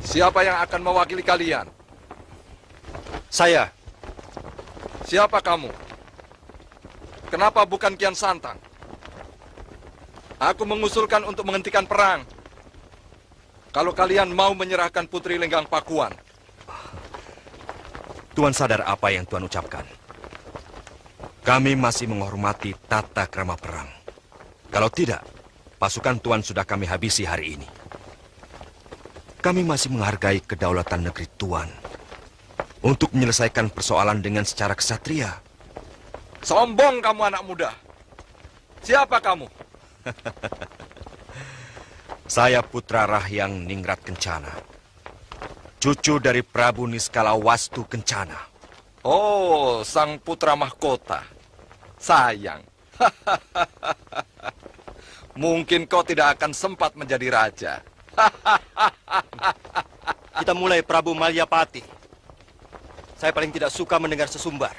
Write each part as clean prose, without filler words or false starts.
Siapa yang akan mewakili kalian? Saya. Siapa kamu? Kenapa bukan Kian Santang? Aku mengusulkan untuk menghentikan perang. Kalau kalian mau menyerahkan Putri Lenggang Pakuan. Tuan sadar apa yang Tuan ucapkan? Kami masih menghormati tata krama perang. Kalau tidak, pasukan Tuan sudah kami habisi hari ini. Kami masih menghargai kedaulatan negeri Tuan untuk menyelesaikan persoalan dengan secara kesatria. Sombong kamu anak muda. Siapa kamu? Saya Putra Rahyang Ningrat Kencana, cucu dari Prabu Niskala Wastu Kencana. Oh, sang putra mahkota. Sayang. Mungkin kau tidak akan sempat menjadi raja. Kita mulai, Prabu Malyapati. Saya paling tidak suka mendengar sesumbar.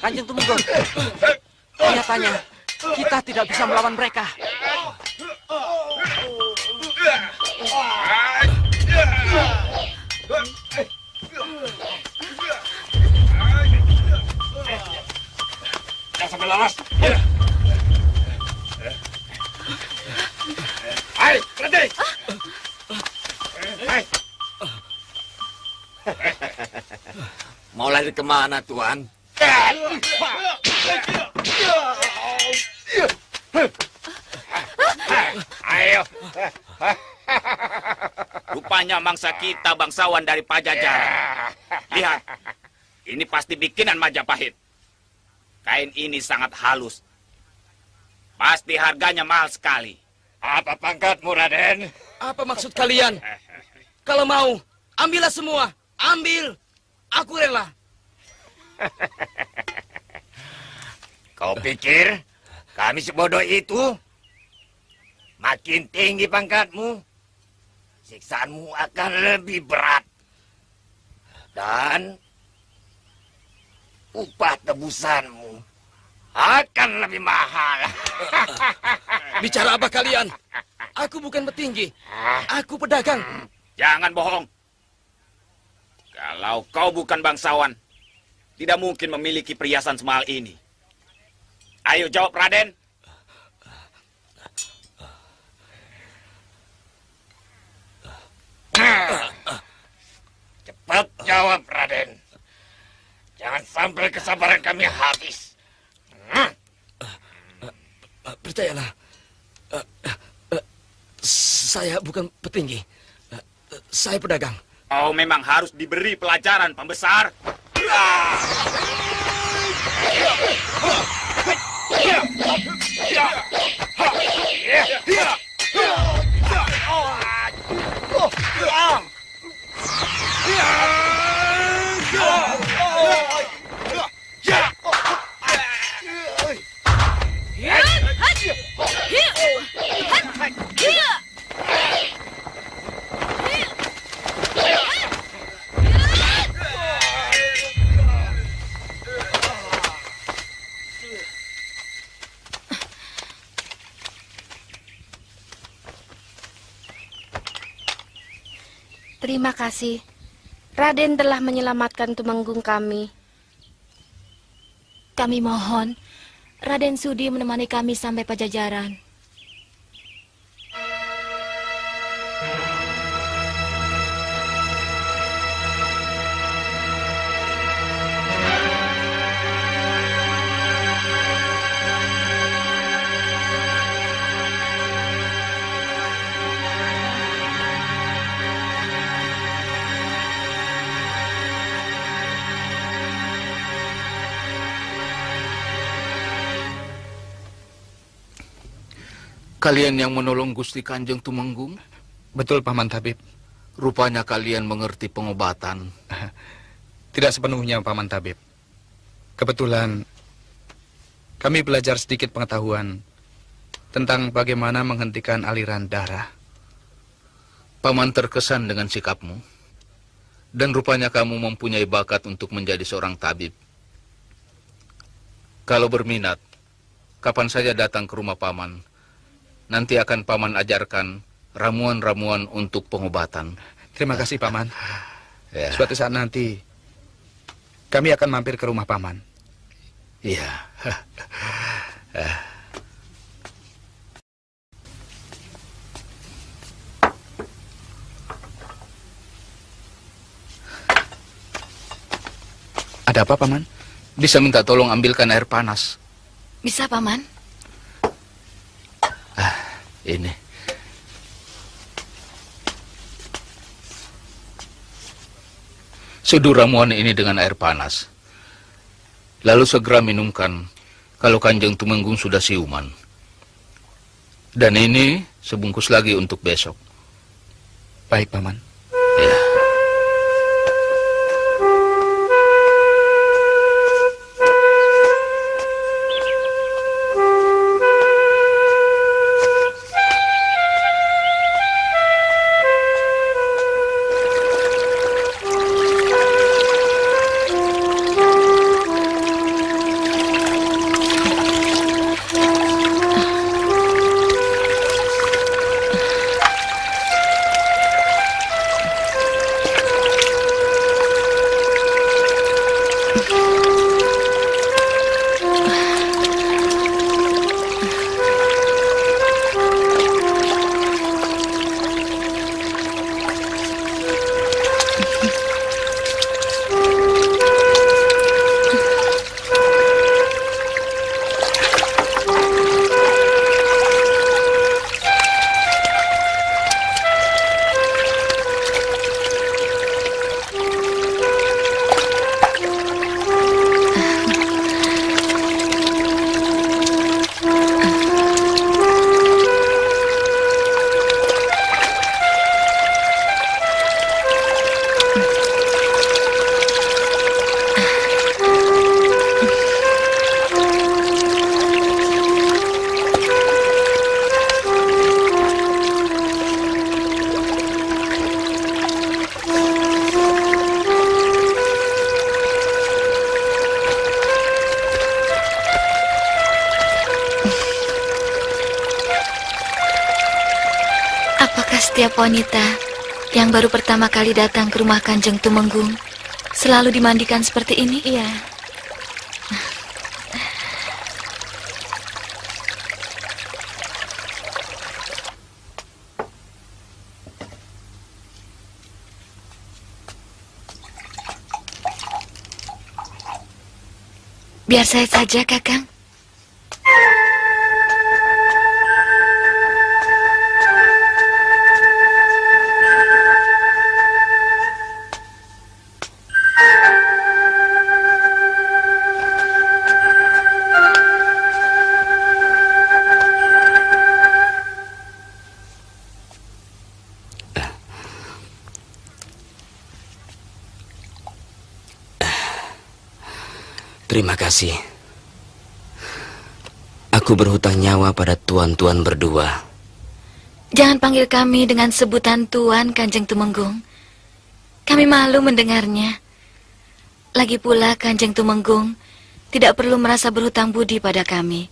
Kanjeng Tumenggung, nyatanya kita tidak bisa melawan mereka. Jangan sampai lalas. Hai, berhenti. Hai. Mau lari kemana, Tuan? Ayo. Rupanya mangsa kita bangsawan dari Pajajaran. Lihat, ini pasti bikinan Majapahit. Kain ini sangat halus. Pasti harganya mahal sekali. Apa pangkatmu, Raden? Apa maksud kalian? Kalau mau, ambillah semua. Ambil. Aku rela. Kau pikir kami sebodoh itu? Makin tinggi pangkatmu, siksaanmu akan lebih berat. Dan upah tebusanmu akan lebih mahal. Bicara apa kalian? Aku bukan petinggi. Aku pedagang. Jangan bohong. Kalau kau bukan bangsawan, tidak mungkin memiliki perhiasan semahal ini. Ayo jawab, Raden. Cepat jawab, Raden. Jangan sampai kesabaran kami habis. Percayalah. Saya bukan petinggi. Saya pedagang. Kau memang harus diberi pelajaran, pembesar. Terima kasih. Raden telah menyelamatkan Tumenggung kami. Kami mohon, Raden sudi menemani kami sampai Pajajaran. Kalian yang menolong Gusti Kanjeng Tumenggung? Betul, Paman Tabib. Rupanya kalian mengerti pengobatan. Tidak sepenuhnya, Paman Tabib. Kebetulan, kami belajar sedikit pengetahuan tentang bagaimana menghentikan aliran darah. Paman terkesan dengan sikapmu. Dan rupanya kamu mempunyai bakat untuk menjadi seorang tabib. Kalau berminat, kapan saja datang ke rumah Paman. Nanti akan Paman ajarkan ramuan-ramuan untuk pengobatan. Terima kasih, Paman. Ya. Suatu saat nanti, kami akan mampir ke rumah Paman. Iya. Ada apa, Paman? Bisa minta tolong ambilkan air panas. Bisa, Paman? Ini. Seduh ramuan ini dengan air panas. Lalu segera minumkan kalau Kanjeng Tumenggung sudah siuman. Dan ini sebungkus lagi untuk besok. Baik, Paman. Ya. Setiap wanita yang baru pertama kali datang ke rumah Kanjeng Tumenggung selalu dimandikan seperti ini? Iya. Biar saya saja, Kakang. Terima kasih. Aku berhutang nyawa pada tuan-tuan berdua. Jangan panggil kami dengan sebutan Tuan, Kanjeng Tumenggung. Kami malu mendengarnya. Lagi pula Kanjeng Tumenggung tidak perlu merasa berhutang budi pada kami.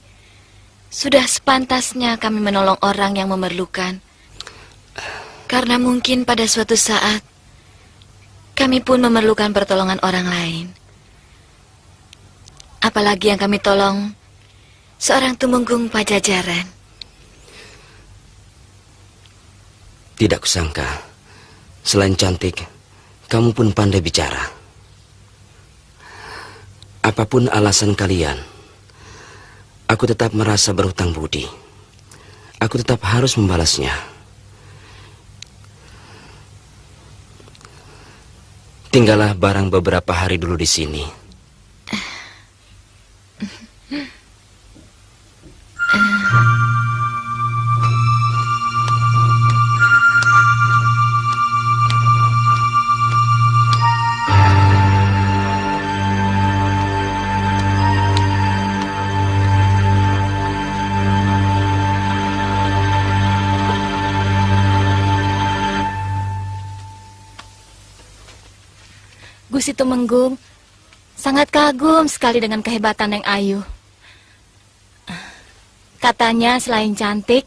Sudah sepantasnya kami menolong orang yang memerlukan. Karena mungkin pada suatu saat kami pun memerlukan pertolongan orang lain. Apalagi yang kami tolong seorang tumenggung Pajajaran. Tidak kusangka, selain cantik, kamu pun pandai bicara. Apapun alasan kalian, aku tetap merasa berhutang budi. Aku tetap harus membalasnya. Tinggallah barang beberapa hari dulu di sini. Gusti Tumenggung sangat kagum sekali dengan kehebatan Neng Ayu. Katanya selain cantik,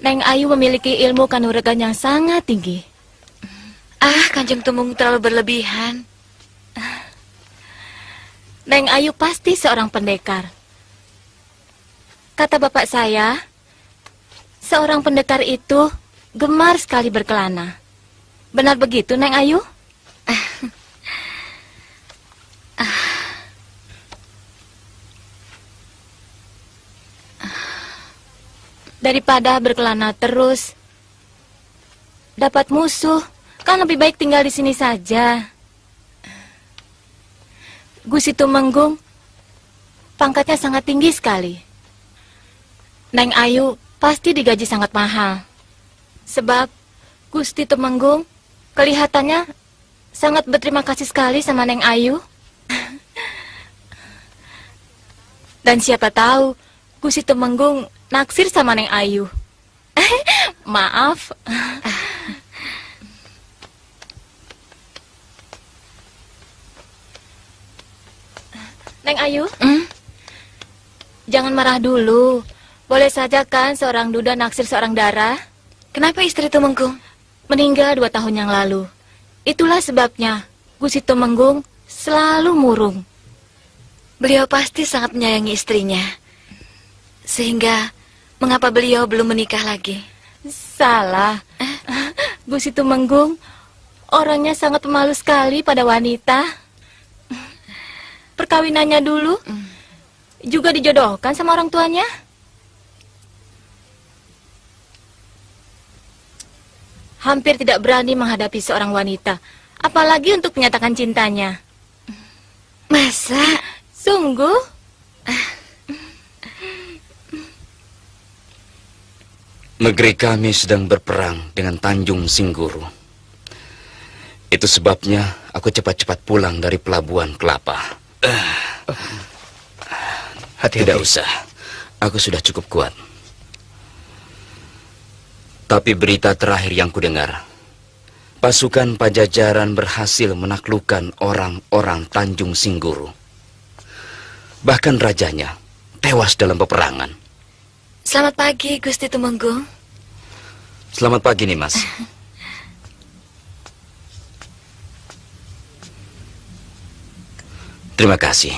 Neng Ayu memiliki ilmu kanuragan yang sangat tinggi. Kanjeng Tumenggung terlalu berlebihan. Neng Ayu pasti seorang pendekar. Kata bapak saya, seorang pendekar itu gemar sekali berkelana. Benar begitu, Neng Ayu? Daripada berkelana terus, dapat musuh, kan lebih baik tinggal di sini saja. Gusti Tumenggung, pangkatnya sangat tinggi sekali. Neng Ayu pasti digaji sangat mahal. Sebab Gusti Tumenggung kelihatannya sangat berterima kasih sekali sama Neng Ayu. Dan siapa tahu Gusti Tumenggung naksir sama Neng Ayu. Maaf. Neng Ayu, jangan marah dulu. Boleh saja kan seorang duda naksir seorang dara? Kenapa istri Tumenggung? Meninggal 2 tahun yang lalu. Itulah sebabnya Gusti Tumenggung selalu murung. Beliau pasti sangat menyayangi istrinya. Sehingga, mengapa beliau belum menikah lagi? Salah. Gusti Tumenggung orangnya sangat pemalu sekali pada wanita. Perkawinannya dulu juga dijodohkan sama orang tuanya. Hampir tidak berani menghadapi seorang wanita, apalagi untuk menyatakan cintanya. Masa? Sungguh? Negeri kami sedang berperang dengan Tanjung Singguru. Itu sebabnya aku cepat-cepat pulang dari Pelabuhan Kelapa. Hati-hati. Tidak usah, aku sudah cukup kuat. Tapi berita terakhir yang kudengar, pasukan Pajajaran berhasil menaklukkan orang-orang Tanjung Singguru. Bahkan rajanya tewas dalam peperangan. Selamat pagi, Gusti Tumenggung. Selamat pagi, Nimas. Terima kasih.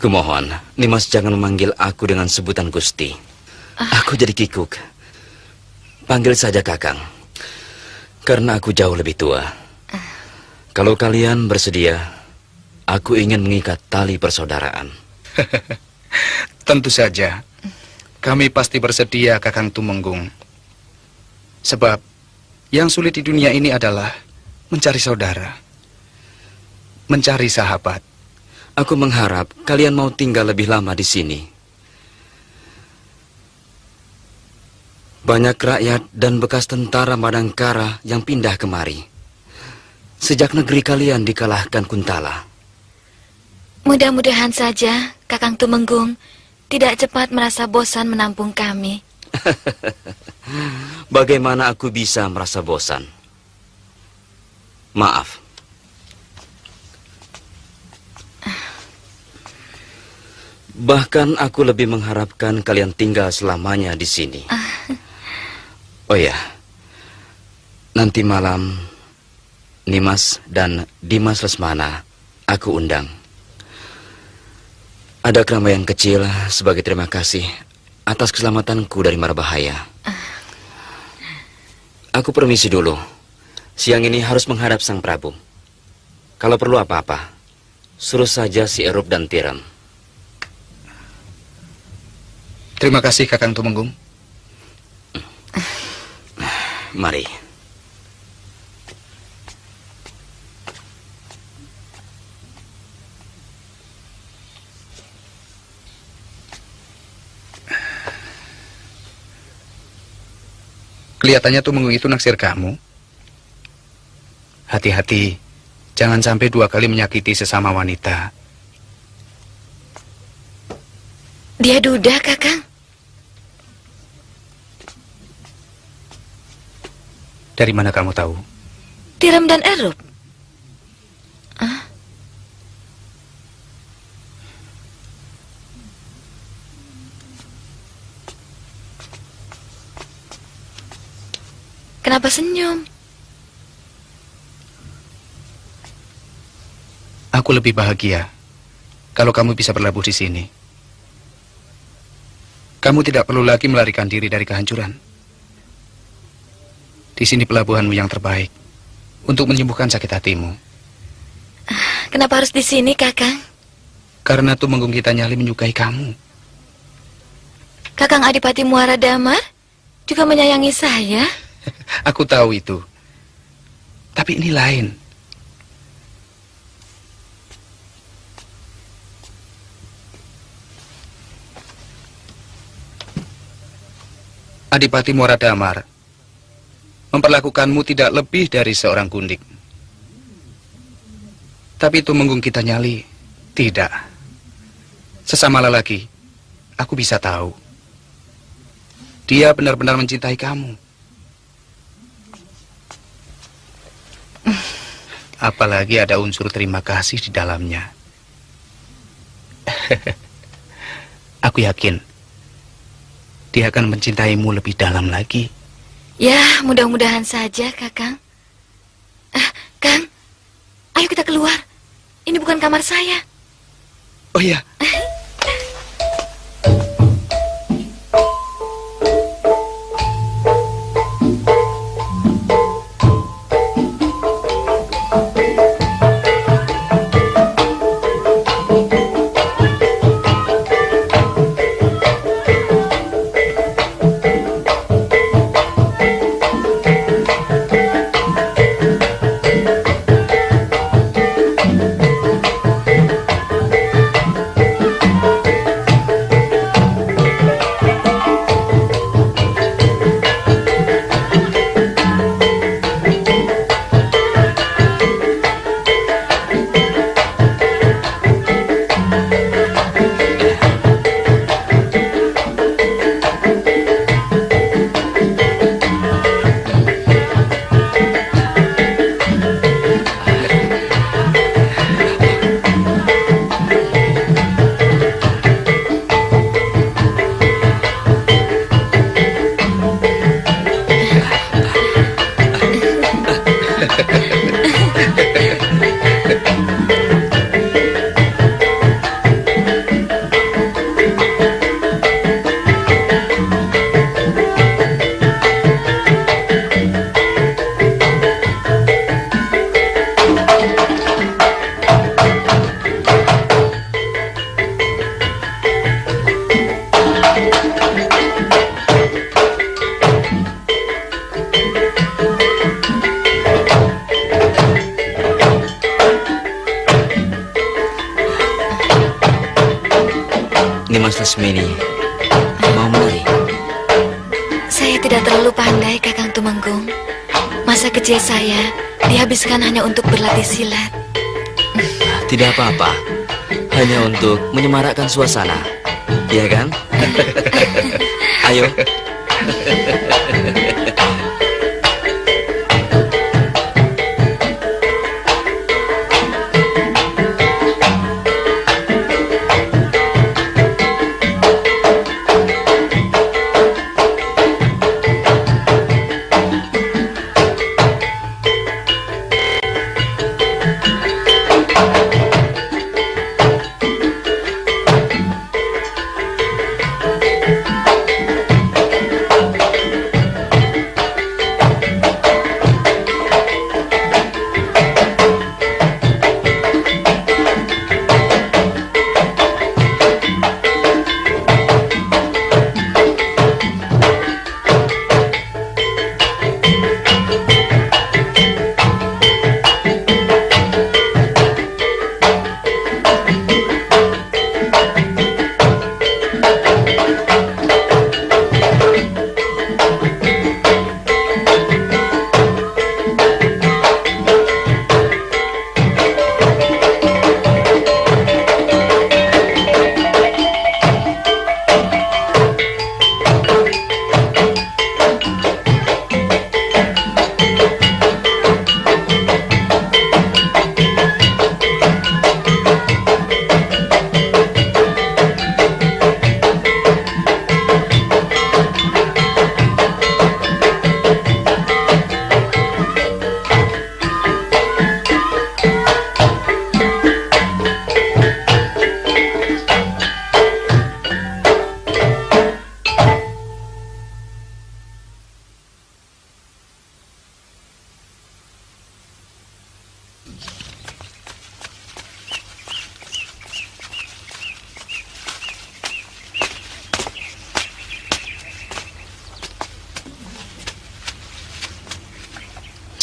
Kumohon, Nimas jangan memanggil aku dengan sebutan Gusti. Aku jadi kikuk. Panggil saja Kakang. Karena aku jauh lebih tua. Kalau kalian bersedia, aku ingin mengikat tali persaudaraan. Tentu saja. Kami pasti bersedia, Kakang Tumenggung. Sebab yang sulit di dunia ini adalah mencari saudara, mencari sahabat. Aku mengharap kalian mau tinggal lebih lama di sini. Banyak rakyat dan bekas tentara Madangkara yang pindah kemari sejak negeri kalian dikalahkan Kuntala. Mudah-mudahan saja Kakang Tumenggung tidak cepat merasa bosan menampung kami. Bagaimana aku bisa merasa bosan? Maaf. Bahkan aku lebih mengharapkan kalian tinggal selamanya di sini. Oh ya, nanti malam Nimas dan Dimas Lesmana aku undang. Ada keramaian kecil sebagai terima kasih atas keselamatanku dari mara bahaya. Aku permisi dulu. Siang ini harus menghadap Sang Prabu. Kalau perlu apa-apa, suruh saja si Erup dan Tiram. Terima kasih Kakang Tumenggung. Mari. Kelihatannya Tumenggung itu naksir kamu. Hati-hati, jangan sampai 2 kali menyakiti sesama wanita. Dia duda, Kakang. Dari mana kamu tahu? Tiram dan Erup. Kenapa senyum? Aku lebih bahagia kalau kamu bisa berlabuh di sini. Kamu tidak perlu lagi melarikan diri dari kehancuran. Di sini pelabuhanmu yang terbaik untuk menyembuhkan sakit hatimu. Kenapa harus di sini, Kakang? Karena Tumenggung kita Nyali menyukai kamu. Kakang Adipati Muara Damar juga menyayangi saya. Aku tahu itu. Tapi ini lain. Adipati Muara Damar memperlakukanmu tidak lebih dari seorang gundik. Tapi Tumenggung kita Nyali tidak. Sesama lelaki, aku bisa tahu. Dia benar-benar mencintai kamu. Apalagi ada unsur terima kasih di dalamnya. Aku yakin dia akan mencintaimu lebih dalam lagi. Ya, mudah-mudahan saja, Kakang. Kang, ayo kita keluar. Ini bukan kamar saya. Oh iya. Nimas Lesmini, mau mari? Saya tidak terlalu pandai, Kakang Tumenggung. Masa kecil saya dihabiskan hanya untuk berlatih silat. Tidak apa-apa, hanya untuk menyemarakkan suasana, iya kan? Ayo,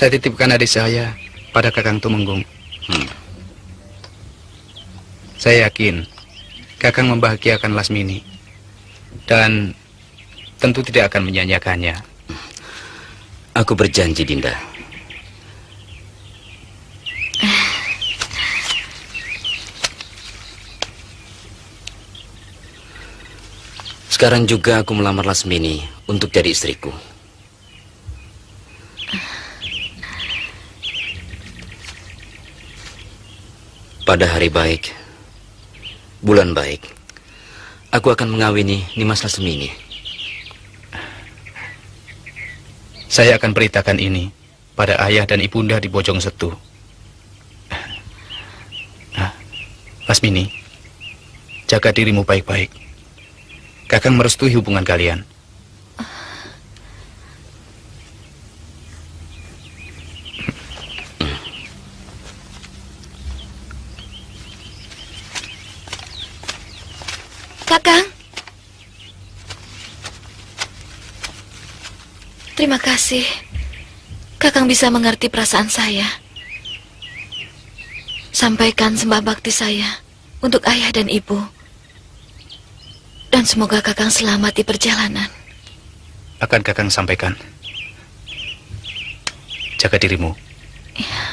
Saya titipkan adik saya pada Kakang Tumenggung. Saya yakin Kakang membahagiakan Lasmini dan tentu tidak akan menyanyiakannya. Aku berjanji, Dinda. Sekarang juga aku melamar Lasmini untuk jadi istriku. Pada hari baik, bulan baik, aku akan mengawini Nimas Lasmini. Saya akan beritakan ini pada ayah dan ibunda di Bojong Setu. Lasmini, jaga dirimu baik-baik. Kakang merestui hubungan kalian. Kakang. Terima kasih. Kakang bisa mengerti perasaan saya. Sampaikan sembah bakti saya untuk ayah dan ibu. Dan semoga Kakang selamat di perjalanan. Akan Kakang sampaikan. Jaga dirimu. Ya.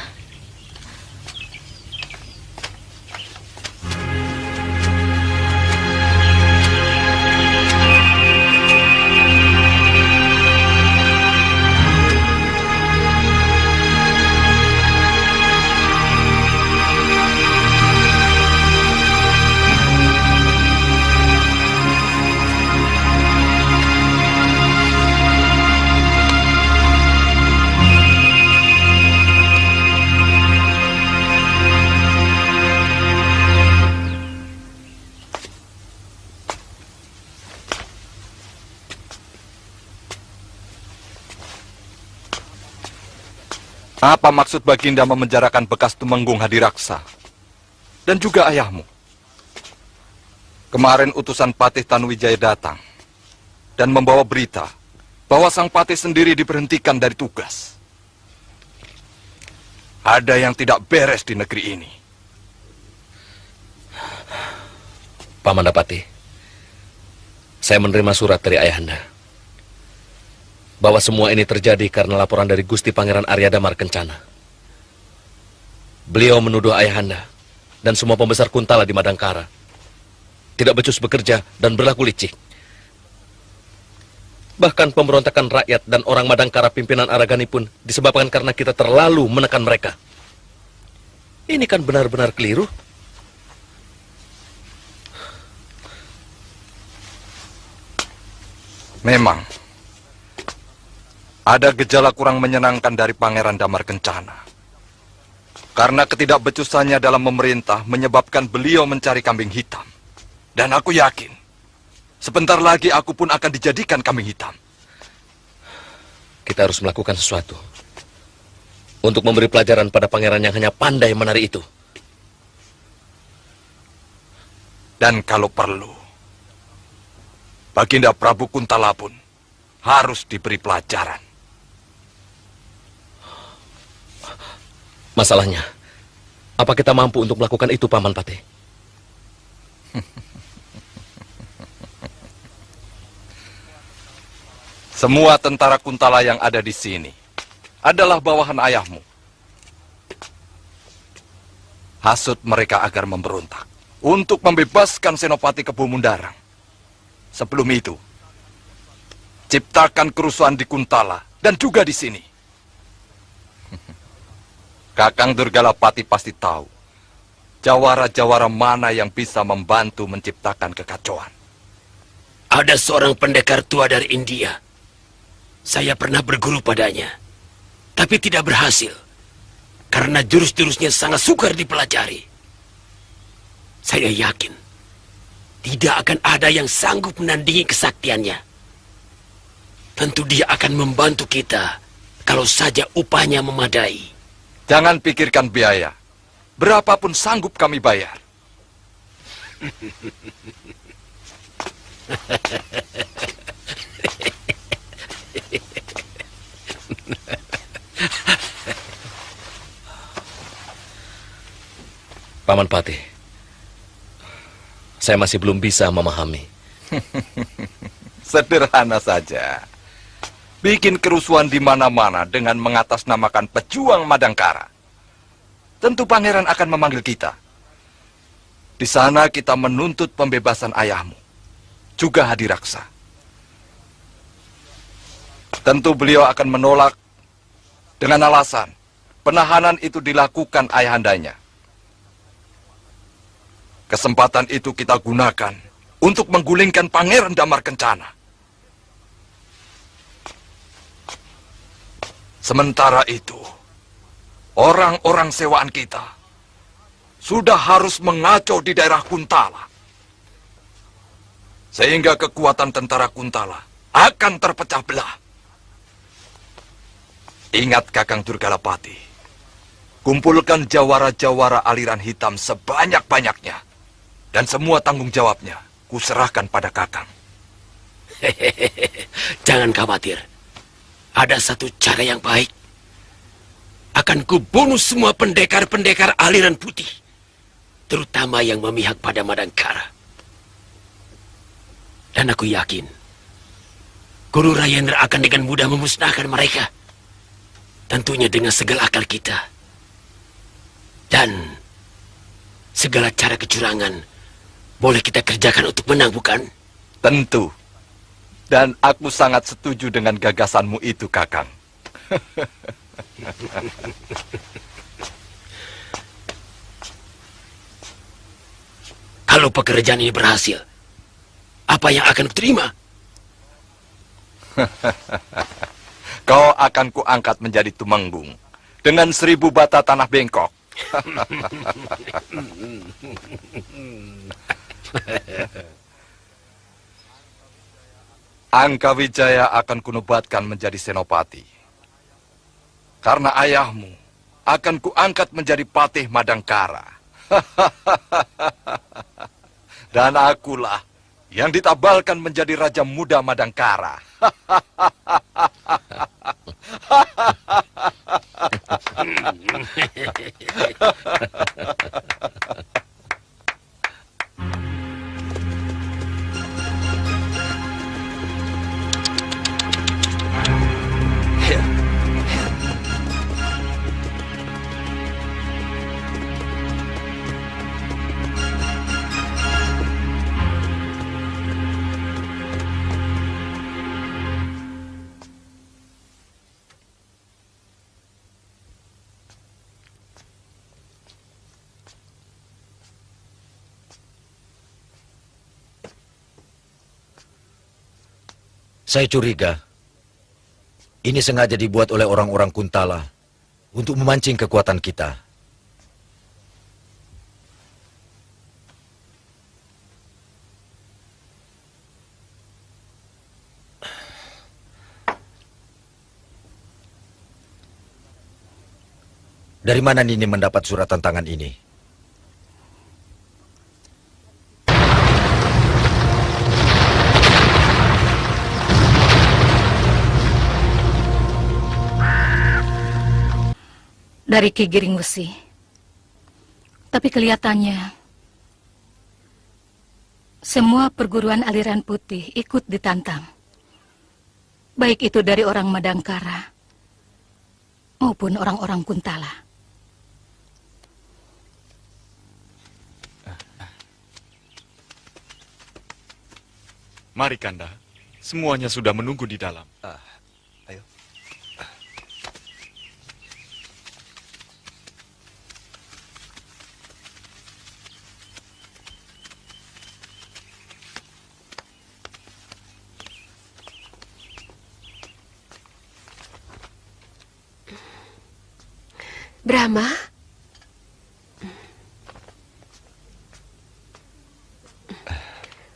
Apa maksud Baginda memenjarakan bekas Tumenggung Hadiraksa? Dan juga ayahmu? Kemarin utusan Patih Tanuwijaya datang dan membawa berita bahwa sang Patih sendiri diberhentikan dari tugas. Ada yang tidak beres di negeri ini. Paman Dapati, saya menerima surat dari ayahanda bahwa semua ini terjadi karena laporan dari Gusti Pangeran Arya Damar Kencana. Beliau menuduh ayahanda dan semua pembesar Kuntala di Madangkara tidak becus bekerja dan berlaku licik. Bahkan pemberontakan rakyat dan orang Madangkara pimpinan Aragani pun disebabkan karena kita terlalu menekan mereka. Ini kan benar-benar keliru. Memang, ada gejala kurang menyenangkan dari Pangeran Damar Kencana. Karena ketidakbecusannya dalam memerintah menyebabkan beliau mencari kambing hitam. Dan aku yakin, sebentar lagi aku pun akan dijadikan kambing hitam. Kita harus melakukan sesuatu untuk memberi pelajaran pada pangeran yang hanya pandai menari itu. Dan kalau perlu, Baginda Prabu Kuntala pun harus diberi pelajaran. Masalahnya, apa kita mampu untuk melakukan itu, Paman Patih? Semua tentara Kuntala yang ada di sini adalah bawahan ayahmu. Hasut mereka agar memberontak untuk membebaskan Senopati Kebo Mundarang. Sebelum itu, ciptakan kerusuhan di Kuntala dan juga di sini. Kakang Durgalapati pasti tahu jawara-jawara mana yang bisa membantu menciptakan kekacauan. Ada seorang pendekar tua dari India. Saya pernah berguru padanya, tapi tidak berhasil karena jurus-jurusnya sangat sukar dipelajari. Saya yakin tidak akan ada yang sanggup menandingi kesaktiannya. Tentu dia akan membantu kita kalau saja upahnya memadai. Jangan pikirkan biaya. Berapapun sanggup kami bayar. Paman Patih, saya masih belum bisa memahami. Sederhana saja. Bikin kerusuhan di mana-mana dengan mengatasnamakan pejuang Madangkara. Tentu pangeran akan memanggil kita. Di sana kita menuntut pembebasan ayahmu, juga Hadiraksa. Tentu beliau akan menolak dengan alasan penahanan itu dilakukan ayahandanya. Kesempatan itu kita gunakan untuk menggulingkan Pangeran Damar Kencana. Sementara itu, orang-orang sewaan kita sudah harus mengacau di daerah Kuntala. Sehingga kekuatan tentara Kuntala akan terpecah belah. Ingat Kakang Durgalapati, kumpulkan jawara-jawara aliran hitam sebanyak-banyaknya. Dan semua tanggung jawabnya kuserahkan pada Kakang. Jangan khawatir. Ada satu cara yang baik. Akan kubunuh semua pendekar-pendekar aliran putih. Terutama yang memihak pada Madangkara. Dan aku yakin Guru Rayendra akan dengan mudah memusnahkan mereka. Tentunya dengan segala akal kita. Dan segala cara kecurangan boleh kita kerjakan untuk menang, bukan? Tentu. Dan aku sangat setuju dengan gagasanmu itu, Kakang. Kalau pekerjaan ini berhasil, apa yang akan kuterima? Kau akan kuangkat menjadi tumenggung dengan 1000 bata tanah bengkok. Angka Wijaya akan kunubatkan menjadi senopati. Karena ayahmu akan kuangkat menjadi patih Madangkara. Dan akulah yang ditabalkan menjadi Raja Muda Madangkara. Saya curiga ini sengaja dibuat oleh orang-orang Kuntala untuk memancing kekuatan kita. Dari mana Nini mendapat surat tantangan ini? Dari Ki Giring Wesi. Tapi kelihatannya semua perguruan aliran putih ikut ditantang. Baik itu dari orang Madangkara maupun orang-orang Kuntala. Mari Kanda, semuanya sudah menunggu di dalam. Ayo. Brahma?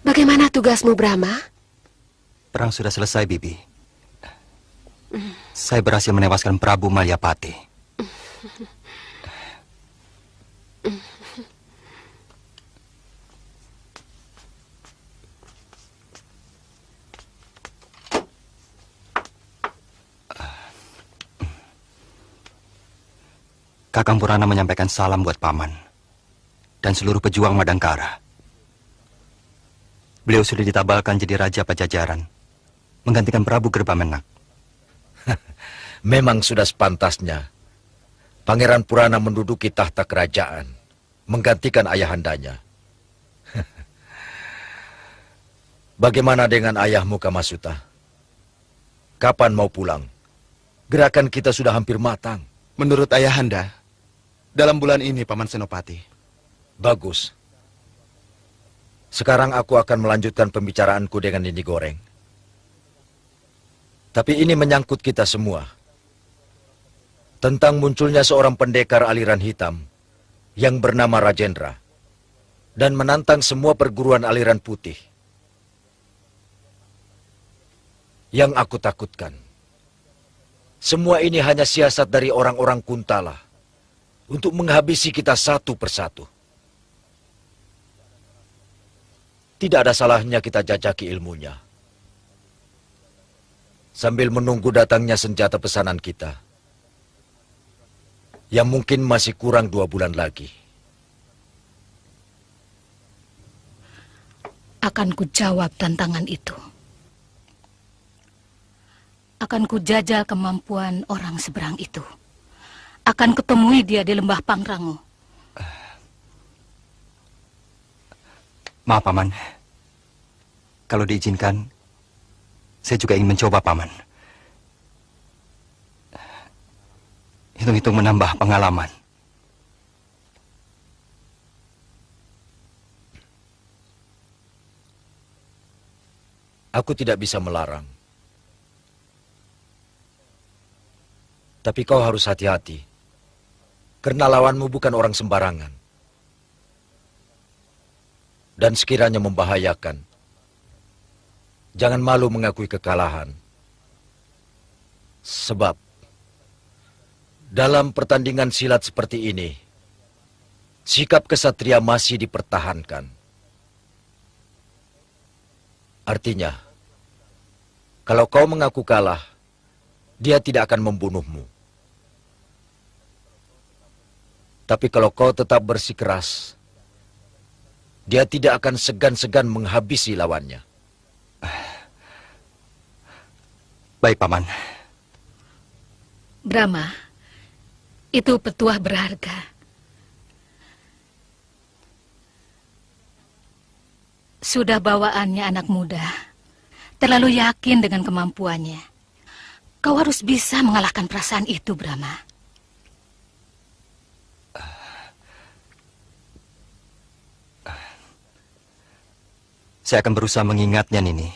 Bagaimana tugasmu, Brahma? Perang sudah selesai, Bibi. Saya berhasil menewaskan Prabu Malyapati. Kakang Purana menyampaikan salam buat Paman dan seluruh pejuang Madangkara. Beliau sudah ditabalkan jadi Raja Pajajaran, menggantikan Prabu Gerbamenak. Memang sudah sepantasnya Pangeran Purana menduduki tahta kerajaan, menggantikan ayahandanya. Bagaimana dengan ayahmu Kamasuta? Kapan mau pulang? Gerakan kita sudah hampir matang. Menurut ayahanda, dalam bulan ini, Paman Senopati. Bagus. Sekarang aku akan melanjutkan pembicaraanku dengan Nini Goreng. Tapi ini menyangkut kita semua. Tentang munculnya seorang pendekar aliran hitam yang bernama Rajendra dan menantang semua perguruan aliran putih. Yang aku takutkan, semua ini hanya siasat dari orang-orang Kuntala untuk menghabisi kita satu persatu. Tidak ada salahnya kita jajaki ilmunya. Sambil menunggu datangnya senjata pesanan kita. Yang mungkin masih kurang 2 bulan lagi. Akan kujawab tantangan itu. Akan kujajal kemampuan orang seberang itu. Akan kutemui dia di lembah Pangrango. Maaf, Paman. Kalau diizinkan, saya juga ingin mencoba, Paman. Hitung-hitung menambah pengalaman. Aku tidak bisa melarang. Tapi kau harus hati-hati. Karena lawanmu bukan orang sembarangan. Dan sekiranya membahayakan, jangan malu mengakui kekalahan. Sebab dalam pertandingan silat seperti ini, sikap kesatria masih dipertahankan. Artinya, kalau kau mengaku kalah, dia tidak akan membunuhmu. Tapi kalau kau tetap bersikeras, dia tidak akan segan-segan menghabisi lawannya. Baik, Paman. Brahma, itu petuah berharga. Sudah bawaannya anak muda, terlalu yakin dengan kemampuannya. Kau harus bisa mengalahkan perasaan itu, Brahma. Saya akan berusaha mengingatnya, Nini.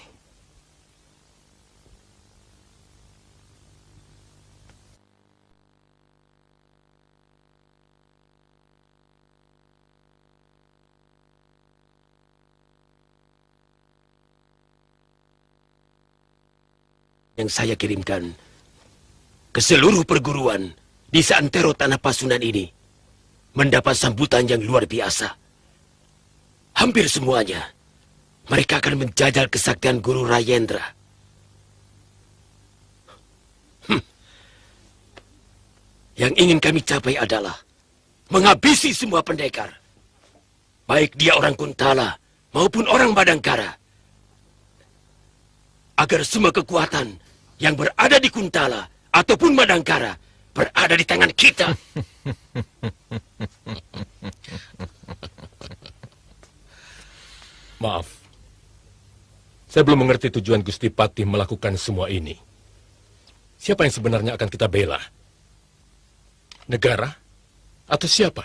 yang saya kirimkan ke seluruh perguruan di seantero tanah Pasunan ini mendapat sambutan yang luar biasa. Hampir semuanya mereka akan menjajal kesaktian Guru Rayendra. Yang ingin kami capai adalah menghabisi semua pendekar, baik dia orang Kuntala maupun orang Madangkara, agar semua kekuatan yang berada di Kuntala ataupun Madangkara berada di tangan kita. Maaf, saya belum mengerti tujuan Gusti Patih melakukan semua ini. Siapa yang sebenarnya akan kita bela? Negara? Atau siapa?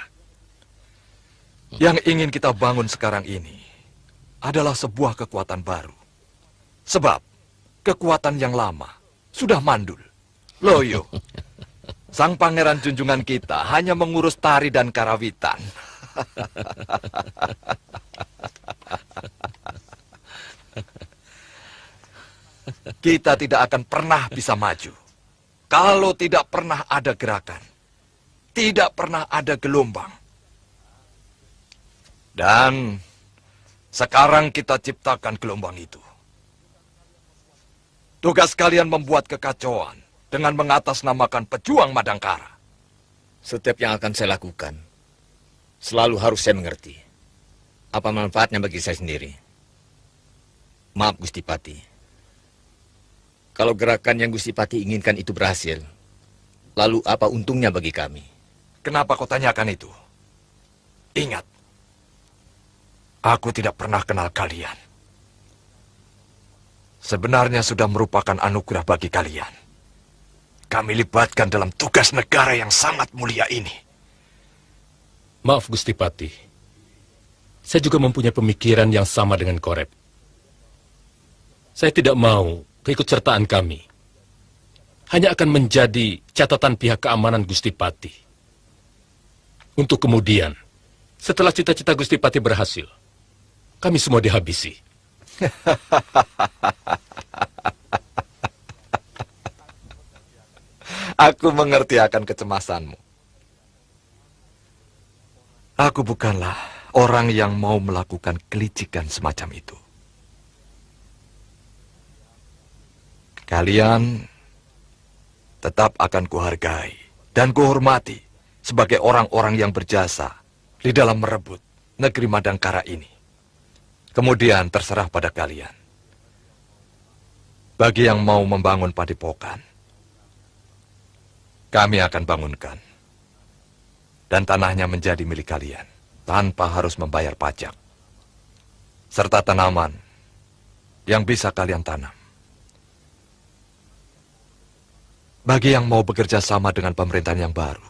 Yang ingin kita bangun sekarang ini adalah sebuah kekuatan baru. Sebab kekuatan yang lama sudah mandul, loyo. Sang pangeran junjungan kita hanya mengurus tari dan karawitan. Kita tidak akan pernah bisa maju kalau tidak pernah ada gerakan. Tidak pernah ada gelombang. Dan sekarang kita ciptakan gelombang itu. Tugas kalian membuat kekacauan dengan mengatasnamakan pejuang Madangkara. Setiap yang akan saya lakukan, selalu harus saya mengerti. Apa manfaatnya bagi saya sendiri? Maaf Gusti Patih. Kalau gerakan yang Gusti Patih inginkan itu berhasil, lalu apa untungnya bagi kami? Kenapa kau tanyakan itu? Ingat, aku tidak pernah kenal kalian. Sebenarnya sudah merupakan anugerah bagi kalian. Kami libatkan dalam tugas negara yang sangat mulia ini. Maaf Gusti Patih, saya juga mempunyai pemikiran yang sama dengan Korep. Saya tidak mau keikutsertaan kami hanya akan menjadi catatan pihak keamanan Gusti Patih. Untuk kemudian, setelah cita-cita Gusti Patih berhasil, kami semua dihabisi. Aku mengerti akan kecemasanmu. Aku bukanlah orang yang mau melakukan kelicikan semacam itu. Kalian tetap akan kuhargai dan kuhormati sebagai orang-orang yang berjasa di dalam merebut negeri Madangkara ini. Kemudian terserah pada kalian. Bagi yang mau membangun padepokan, kami akan bangunkan. Dan tanahnya menjadi milik kalian tanpa harus membayar pajak. Serta tanaman yang bisa kalian tanam. Bagi yang mau bekerja sama dengan pemerintahan yang baru,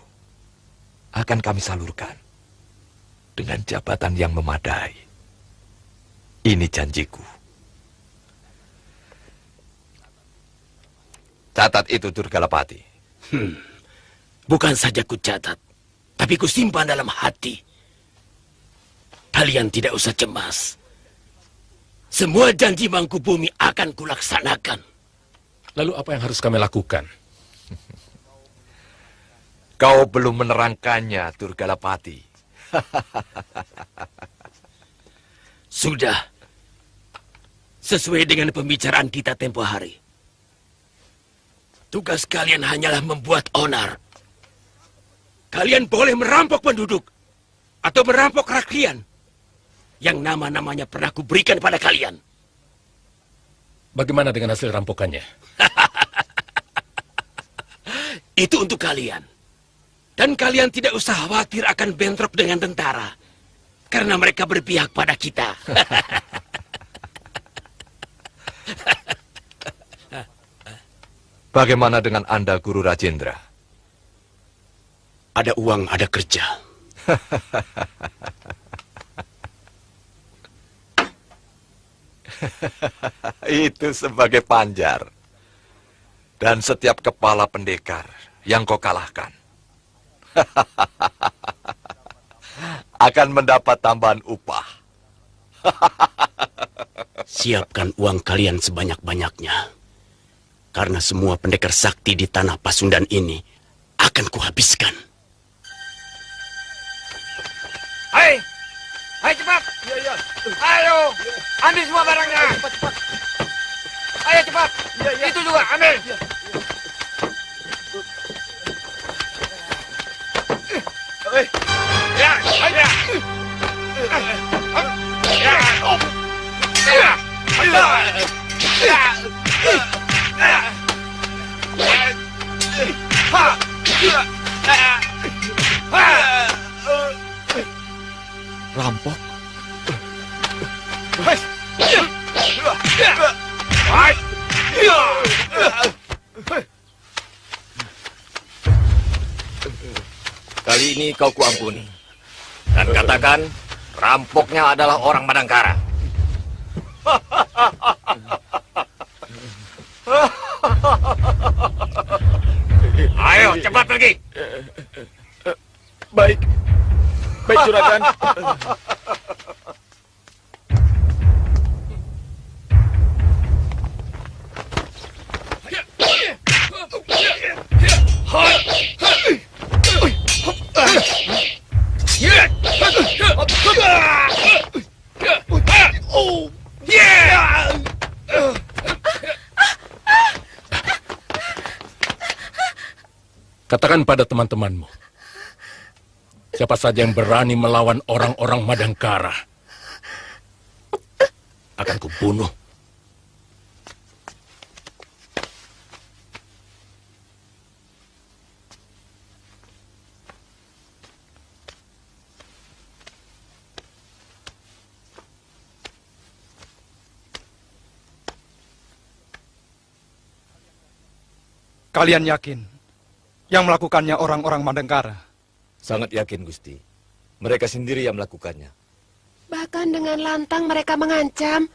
akan kami salurkan dengan jabatan yang memadai. Ini janjiku. Catat itu, Durgalapati. Bukan saja ku catat, tapi ku simpan dalam hati. Kalian tidak usah cemas. Semua janji Mangkubumi akan kulaksanakan. Lalu apa yang harus kami lakukan? Kau belum menerangkannya, Durgalapati. Sudah. Sesuai dengan pembicaraan kita tempo hari. Tugas kalian hanyalah membuat onar. Kalian boleh merampok penduduk atau merampok rakyat yang nama-namanya pernah kuberikan pada kalian. Bagaimana dengan hasil rampokannya? Itu untuk kalian. Dan kalian tidak usah khawatir akan bentrok dengan tentara. Karena mereka berpihak pada kita. Bagaimana dengan Anda, Guru Rajendra? Ada uang, ada kerja. Itu sebagai panjar. Dan setiap kepala pendekar yang kau kalahkan akan mendapat tambahan upah. Siapkan uang kalian sebanyak-banyaknya. Karena semua pendekar sakti di tanah Pasundan ini akan kuhabiskan. Hai, hai cepat. Iya. Ayo, ambil semua barangnya. Cepat. Ayo cepat. Iya. Itu juga ambil. Iya. Ya, ayo. Rampok? Kali ini kau kuampuni. Dan katakan, rampoknya adalah orang Madangkara. Ayo, cepat pergi. Baik. Baik, Juragan. Katakan pada teman-temanmu, siapa saja yang berani melawan orang-orang Madangkara akan kubunuh. Kalian yakin yang melakukannya orang-orang Madangkara? Sangat yakin, Gusti. Mereka sendiri yang melakukannya. Bahkan dengan lantang mereka mengancam,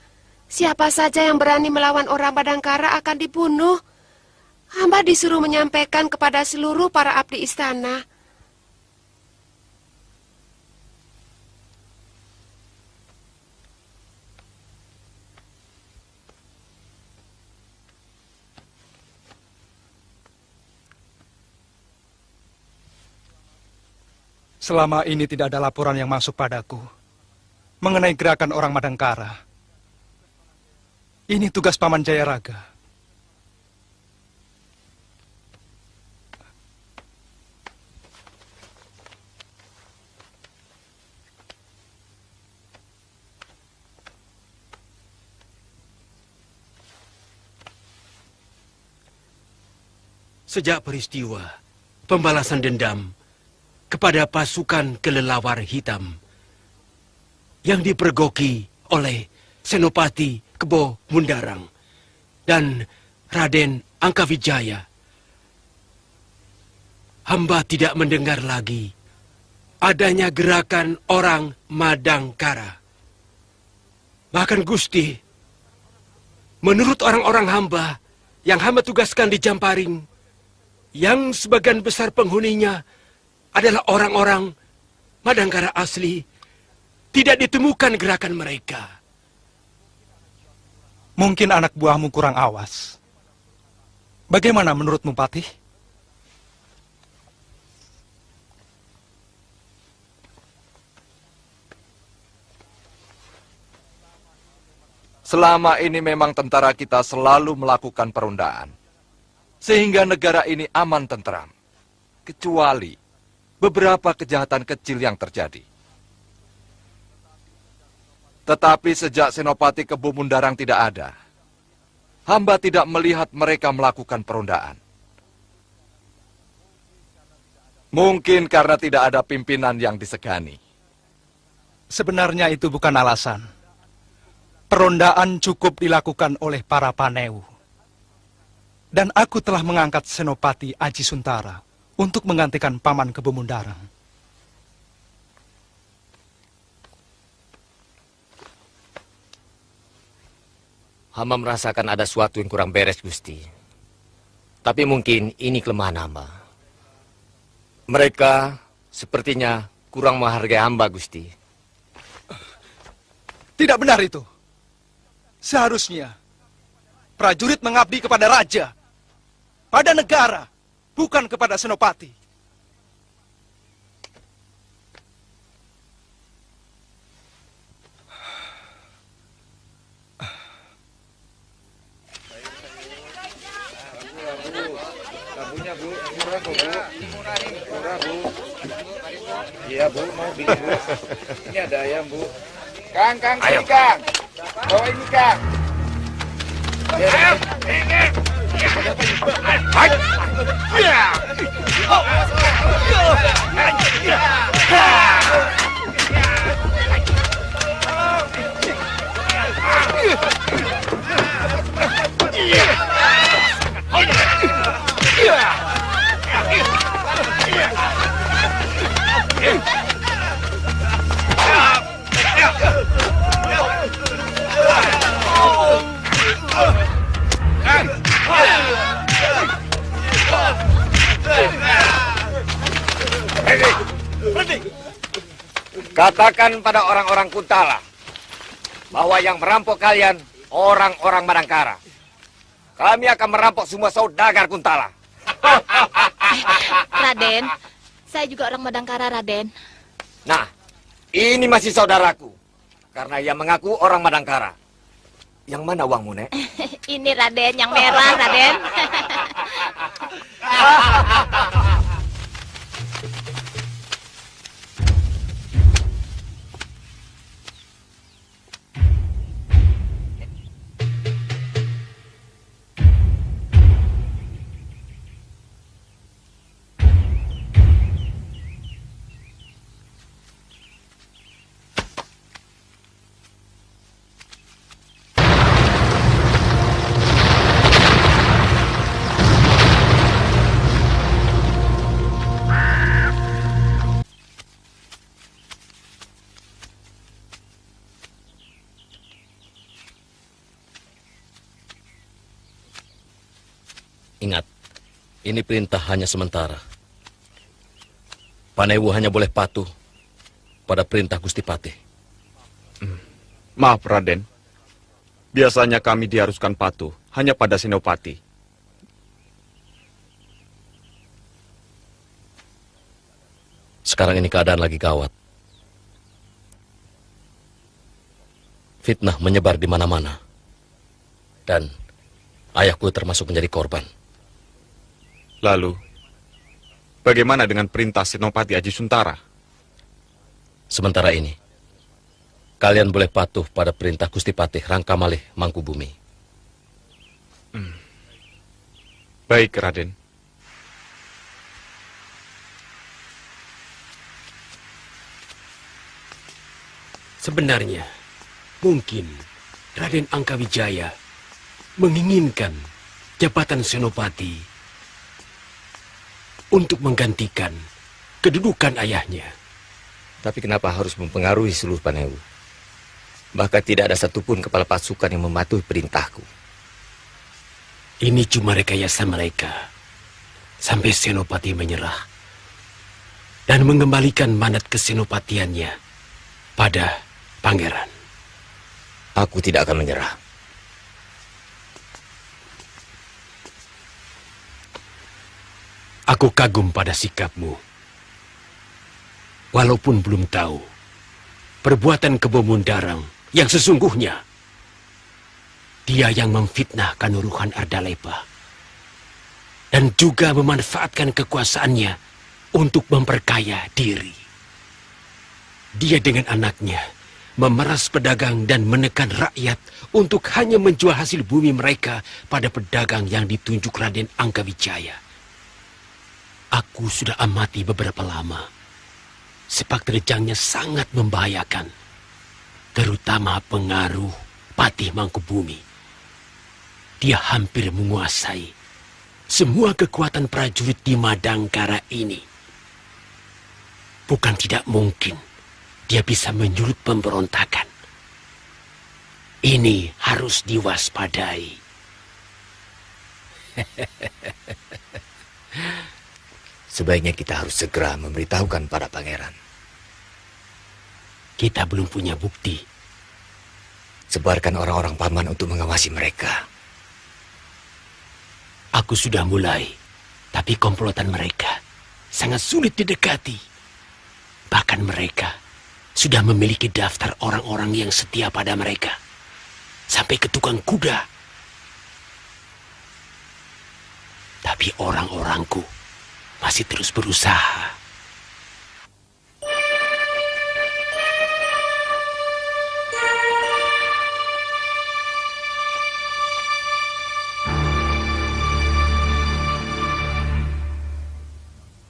siapa saja yang berani melawan orang Madangkara akan dibunuh. Hamba disuruh menyampaikan kepada seluruh para abdi istana. Selama ini tidak ada laporan yang masuk padaku mengenai gerakan orang Madangkara. Ini tugas Paman Jayaraga. Sejak peristiwa pembalasan dendam kepada pasukan kelelawar hitam yang dipergoki oleh Senopati Kebo Mundarang dan Raden Angkawijaya, hamba tidak mendengar lagi adanya gerakan orang Madangkara. Bahkan Gusti, menurut orang-orang hamba yang hamba tugaskan di Jamparing, yang sebagian besar penghuninya adalah orang-orang Madangkara asli, tidak ditemukan gerakan mereka. Mungkin anak buahmu kurang awas. Bagaimana menurutmu, Patih? Selama ini memang tentara kita selalu melakukan perundaan, sehingga negara ini aman tentram, kecuali beberapa kejahatan kecil yang terjadi. Tetapi sejak Senopati Kebo Mundarang tidak ada, hamba tidak melihat mereka melakukan perundaan. Mungkin karena tidak ada pimpinan yang disegani. Sebenarnya itu bukan alasan. Perondaan cukup dilakukan oleh para Paneu. Dan aku telah mengangkat Senopati Aji Suntara untuk menggantikan Paman Kebo Mundarang. Hamba merasakan ada sesuatu yang kurang beres, Gusti. Tapi mungkin ini kelemahan hamba. Mereka sepertinya kurang menghargai hamba, Gusti. Tidak benar itu. Seharusnya prajurit mengabdi kepada raja, pada negara, bukan kepada Senopati. Labunya Bu, murah kok Bu. Murah Bu. Iya Bu, mau beli Bu. Ini ada ayam Bu. Kang, Ayo. sini Kang. Bawa ini Kang. Ayo, ingin. Katakan pada orang-orang Kuntala bahwa yang merampok kalian orang-orang Madangkara. Kami akan merampok semua saudagar Kuntala. Raden, saya juga orang Madangkara, Raden. Nah, ini masih saudaraku karena ia mengaku orang Madangkara. Yang mana uangmu, Nek? Ini Raden, yang merah, Raden. Ingat, ini perintah hanya sementara. Panewu hanya boleh patuh pada perintah Gusti Patih. Maaf, Raden. Biasanya kami diharuskan patuh hanya pada Senopati. Sekarang ini keadaan lagi gawat. Fitnah menyebar di mana-mana. Dan ayahku termasuk menjadi korban. Lalu, bagaimana dengan perintah Senopati Aji Suntara? Sementara ini, kalian boleh patuh pada perintah Gusti Patih Rangkamalih Mangkubumi. Baik, Raden. Sebenarnya, mungkin Raden Angkawijaya menginginkan jabatan Senopati untuk menggantikan kedudukan ayahnya. Tapi kenapa harus mempengaruhi seluruh Panewu? Bahkan tidak ada satupun kepala pasukan yang mematuhi perintahku. Ini cuma rekayasa mereka sampai Senopati menyerah dan mengembalikan mandat kesenopatiannya pada pangeran. Aku tidak akan menyerah. Aku kagum pada sikapmu. Walaupun belum tahu perbuatan Kebo Mundarang yang sesungguhnya, dia yang memfitnah Kanuruhan Ardalepa dan juga memanfaatkan kekuasaannya untuk memperkaya diri. Dia dengan anaknya memeras pedagang dan menekan rakyat untuk hanya menjual hasil bumi mereka pada pedagang yang ditunjuk Raden Angkawijaya. Aku sudah amati beberapa lama. Sepak terjangnya sangat membahayakan, terutama pengaruh Patih Mangkubumi. Dia hampir menguasai semua kekuatan prajurit di Madangkara ini. Bukan tidak mungkin dia bisa menyulut pemberontakan. Ini harus diwaspadai. Sebaiknya kita harus segera memberitahukan pada pangeran. Kita belum punya bukti. Sebarkan orang-orang paman untuk mengawasi mereka. Aku sudah mulai, tapi komplotan mereka sangat sulit didekati. Bahkan mereka sudah memiliki daftar orang-orang yang setia pada mereka. Sampai ke tukang kuda. Tapi orang-orangku masih terus berusaha.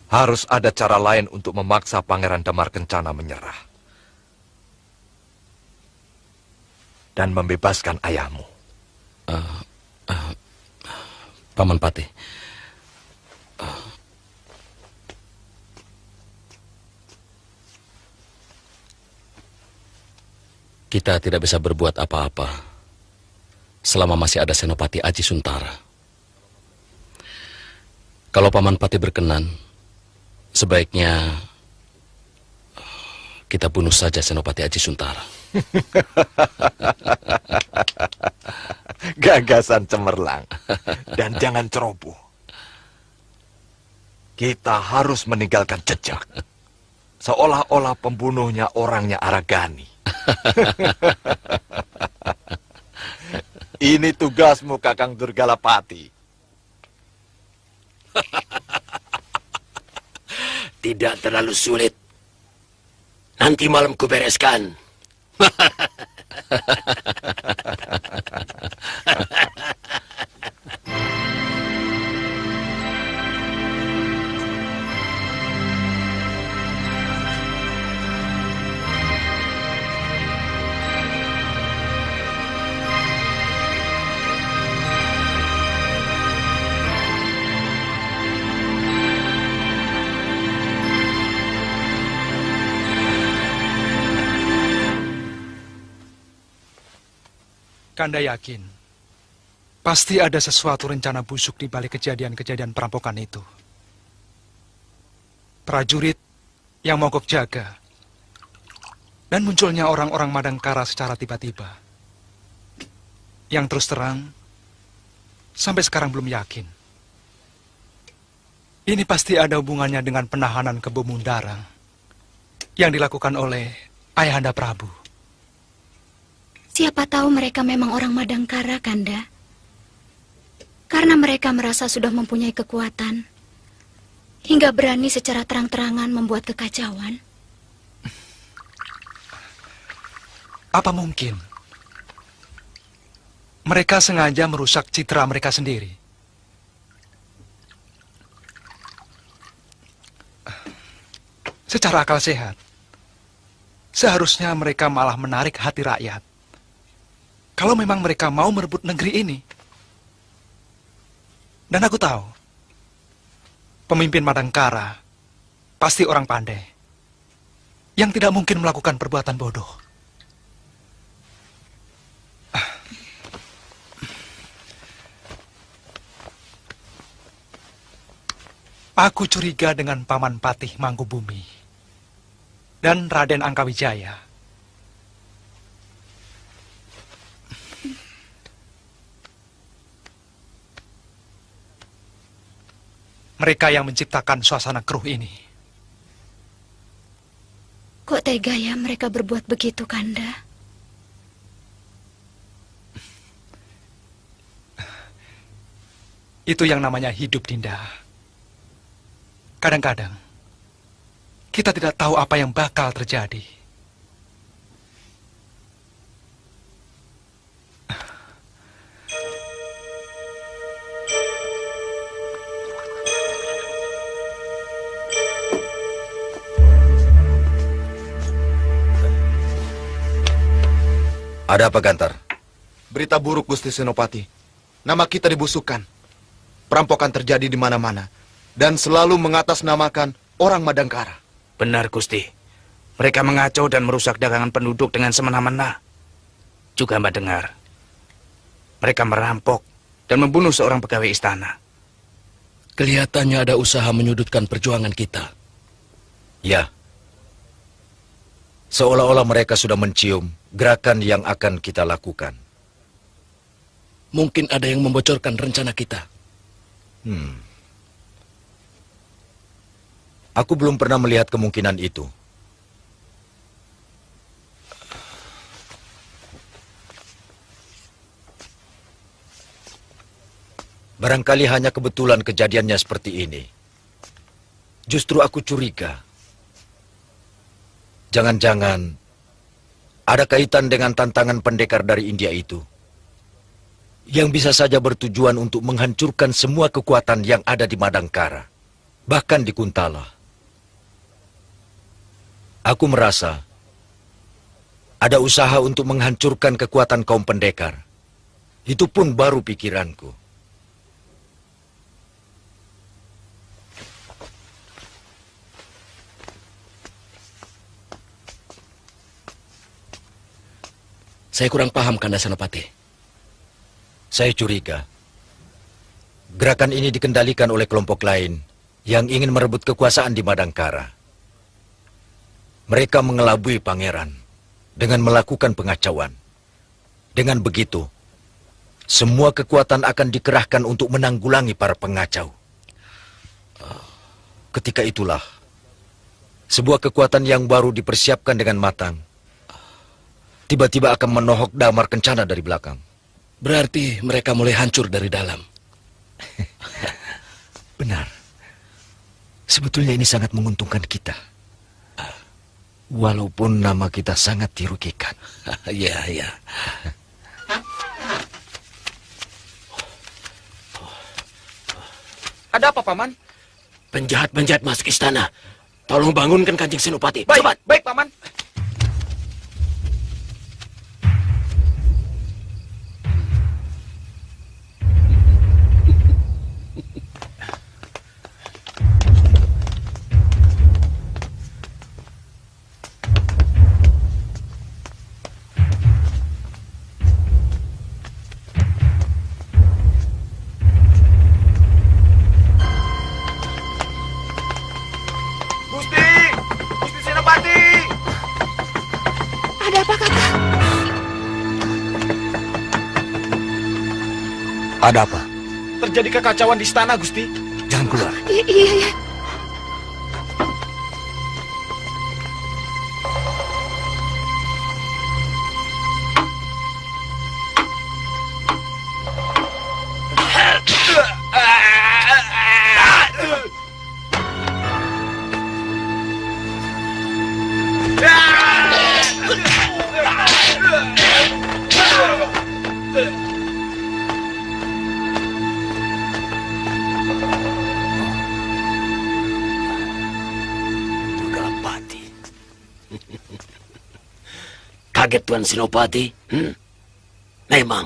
Harus ada cara lain untuk memaksa Pangeran Damar Kencana menyerah. Dan membebaskan ayahmu. Paman Patih. Kita tidak bisa berbuat apa-apa selama masih ada Senopati Aji Suntara. Kalau Paman Patih berkenan, sebaiknya kita bunuh saja Senopati Aji Suntara. Gagasan cemerlang. Dan jangan ceroboh. Kita harus meninggalkan jejak. Seolah-olah pembunuhnya orangnya Aragani. Ini tugasmu, Kakang Durgalapati. Tidak terlalu sulit. Nanti malam kubereskan. Kanda yakin, pasti ada sesuatu rencana busuk di balik kejadian-kejadian perampokan itu. Prajurit yang mogok jaga, dan munculnya orang-orang Madangkara secara tiba-tiba. Yang terus terang, sampai sekarang belum yakin. Ini pasti ada hubungannya dengan penahanan Kebo Mundarang yang dilakukan oleh Ayahanda Prabu. Siapa tahu mereka memang orang Madangkara, Kanda. Karena mereka merasa sudah mempunyai kekuatan, hingga berani secara terang-terangan membuat kekacauan. Apa mungkin mereka sengaja merusak citra mereka sendiri? Secara akal sehat, seharusnya mereka malah menarik hati rakyat. Kalau memang mereka mau merebut negeri ini. Dan aku tahu, pemimpin Madangkara pasti orang pandai, yang tidak mungkin melakukan perbuatan bodoh. Aku curiga dengan Paman Patih Mangkubumi dan Raden Angkawijaya. Mereka yang menciptakan suasana keruh ini. Kok tega ya mereka berbuat begitu, Kanda? Itu yang namanya hidup, Dinda. Kadang-kadang, kita tidak tahu apa yang bakal terjadi. Ada apa, Gantar? Berita buruk, Gusti Senopati. Nama kita dibusukkan. Perampokan terjadi di mana-mana. Dan selalu mengatasnamakan orang Madangkara. Benar, Gusti. Mereka mengacau dan merusak dagangan penduduk dengan semena-mena. Juga Mbak dengar. Mereka merampok dan membunuh seorang pegawai istana. Kelihatannya ada usaha menyudutkan perjuangan kita. Ya. Seolah-olah mereka sudah mencium gerakan yang akan kita lakukan. Mungkin ada yang membocorkan rencana kita. Aku belum pernah melihat kemungkinan itu. Barangkali hanya kebetulan kejadiannya seperti ini. Justru aku curiga. Jangan-jangan ada kaitan dengan tantangan pendekar dari India itu. Yang bisa saja bertujuan untuk menghancurkan semua kekuatan yang ada di Madangkara. Bahkan di Kuntala. Aku merasa ada usaha untuk menghancurkan kekuatan kaum pendekar. Itu pun baru pikiranku. Saya kurang paham, Kanda Senopati. Saya curiga gerakan ini dikendalikan oleh kelompok lain yang ingin merebut kekuasaan di Madangkara. Mereka mengelabui pangeran dengan melakukan pengacauan. Dengan begitu, semua kekuatan akan dikerahkan untuk menanggulangi para pengacau. Ketika itulah, sebuah kekuatan yang baru dipersiapkan dengan matang tiba-tiba akan menohok Damar Kencana dari belakang. Berarti mereka mulai hancur dari dalam. Benar. Sebetulnya ini sangat menguntungkan kita. Walaupun nama kita sangat dirugikan. Iya, iya. Ada apa, Paman? Penjahat-penjahat masuk istana. Tolong bangunkan Kanjeng Senopati. Baik, Cepat. baik, Paman. Gusti Senopati. Ada apa, Kakak? Ada apa? Terjadi kekacauan di istana, Gusti. Jangan keluar. Iya, iya. Kaget Tuan Senopati? Memang,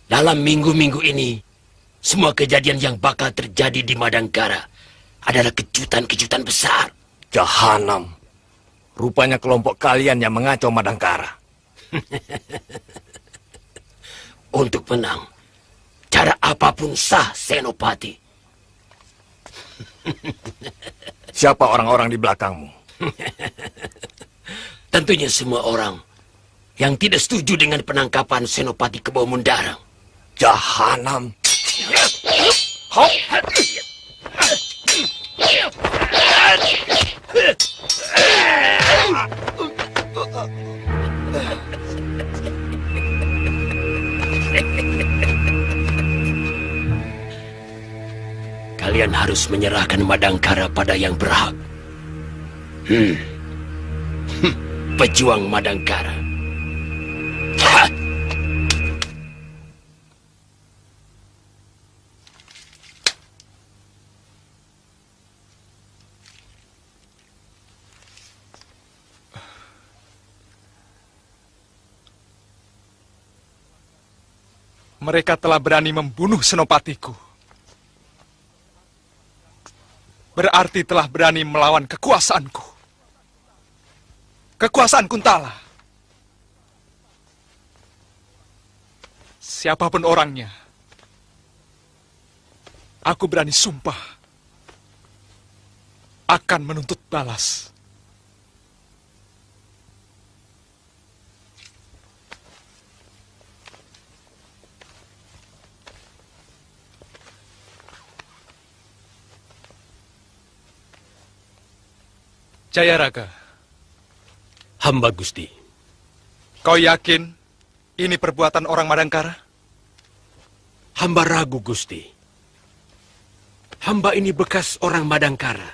dalam minggu-minggu ini, semua kejadian yang bakal terjadi di Madangkara adalah kejutan-kejutan besar. Jahanam. Rupanya kelompok kalian yang mengacau Madangkara. Untuk menang, cara apapun sah, Senopati. Siapa orang-orang di belakangmu? Tentunya semua orang yang tidak setuju dengan penangkapan Senopati Kebau Mundarang. Jahanam. Kalian harus menyerahkan Madangkara pada yang berhak. Pejuang Madangkara. Mereka telah berani membunuh senopatiku. Berarti telah berani melawan kekuasaanku. Kekuasaan Kuntala. Siapapun orangnya, aku berani sumpah akan menuntut balas. Jayaraga. Hamba Gusti. Kau yakin ini perbuatan orang Madangkara? Hamba ragu, Gusti. Hamba ini bekas orang Madangkara.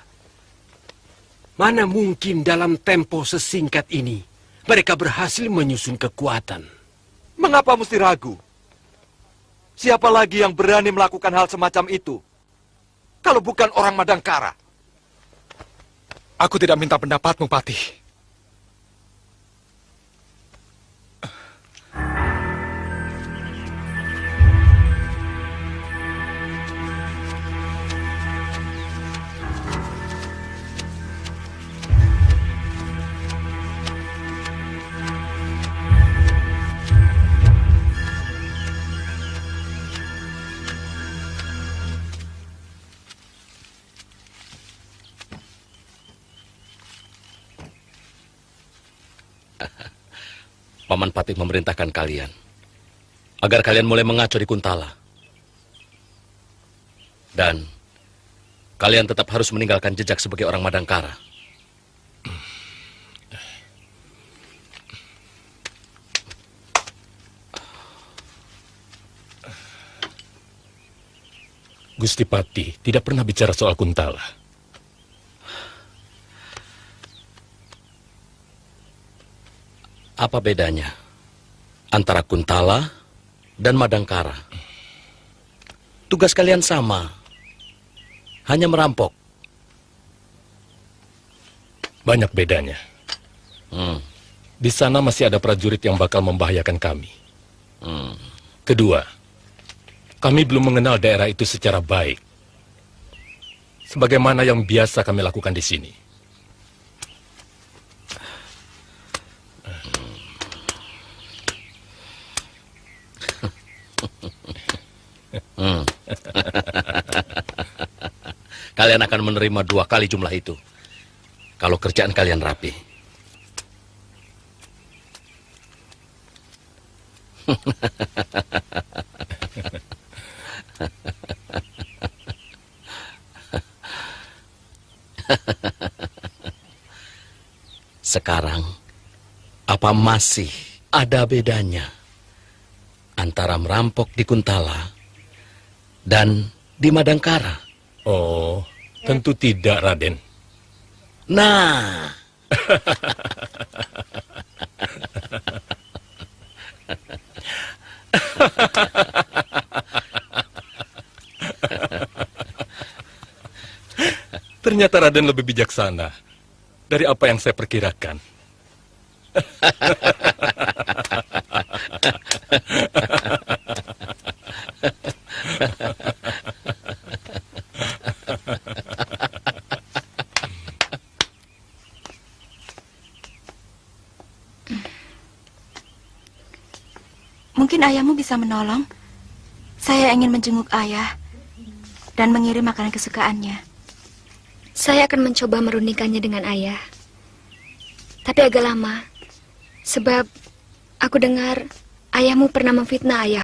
Mana mungkin dalam tempo sesingkat ini mereka berhasil menyusun kekuatan. Mengapa mesti ragu? Siapa lagi yang berani melakukan hal semacam itu? Kalau bukan orang Madangkara. Aku tidak minta pendapatmu, Patih. Paman Patih memerintahkan kalian agar kalian mulai mengaco di Kuntala. Dan kalian tetap harus meninggalkan jejak sebagai orang Madangkara. Gusti Patih tidak pernah bicara soal Kuntala. Apa bedanya antara Kuntala dan Madangkara? Tugas kalian sama, hanya merampok. Banyak bedanya. Di sana masih ada prajurit yang bakal membahayakan kami. Kedua, kami belum mengenal daerah itu secara baik. Sebagaimana yang biasa kami lakukan di sini. Kalian akan menerima 2 kali jumlah itu kalau kerjaan kalian rapi. Sekarang, apa masih ada bedanya antara merampok di Kuntala dan di Madangkara? Oh, tentu tidak, Raden. Nah. Ternyata Raden lebih bijaksana dari apa yang saya perkirakan. Mungkin ayahmu bisa menolong. Saya ingin menjenguk ayah dan mengirim makanan kesukaannya. Saya akan mencoba merundingkannya dengan ayah. Tapi agak lama. Sebab aku dengar ayahmu pernah memfitnah ayahku.